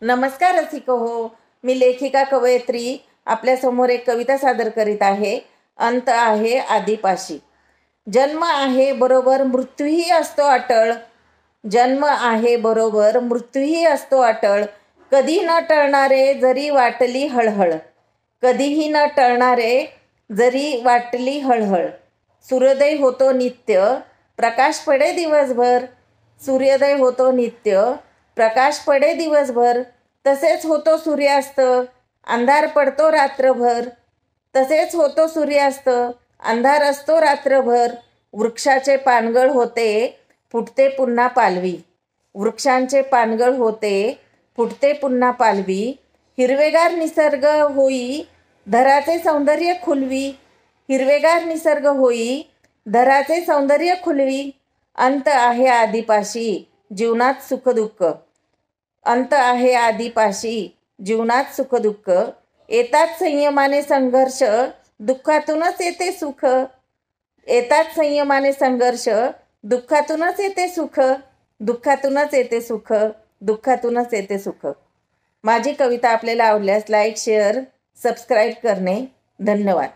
नमस्कार रसिको हो, मी लेखिका कवयित्री आपल्यासमोर एक कविता सादर करीत आहे. अंत आहे आदिपाशी. जन्म आहे बरोबर मृत्यूही असतो अटळ. जन्म आहे बरोबर मृत्यूही असतो अटळ. कधी न टळणारे जरी वाटली हळहळ. कधीही न टळणारे जरी वाटली हळहळ. सूर्योदय होतो नित्य प्रकाश पडे दिवसभर. सूर्योदय होतो नित्य प्रकाश पडे दिवसभर. तसेच होतो सूर्यास्त अंधार पडतो रात्रभर. तसेच होतो सूर्यास्त अंधार असतो रात्रभर. वृक्षाचे पानगळ होते फुटते पुन्हा पालवी. वृक्षांचे पानगळ होते फुटते पुन्हा पालवी. हिरवेगार निसर्ग होई धराचे सौंदर्य खुलवी. हिरवेगार निसर्ग होई धराचे सौंदर्य खुलवी. अंत आहे आदिपाशी जीवनात सुखदुःख. अंत आहे आदिपाशी जीवनात सुखदुःख. येतात संयमाने संघर्ष दुःखातूनच येते सुख. येतात संयमाने संघर्ष दुःखातूनच येते सुख. दुःखातूनच येते सुख. दुःखातूनच येते सुख. माझी कविता आपल्याला आवडल्यास लाईक शेअर सबस्क्राईब करणे. धन्यवाद.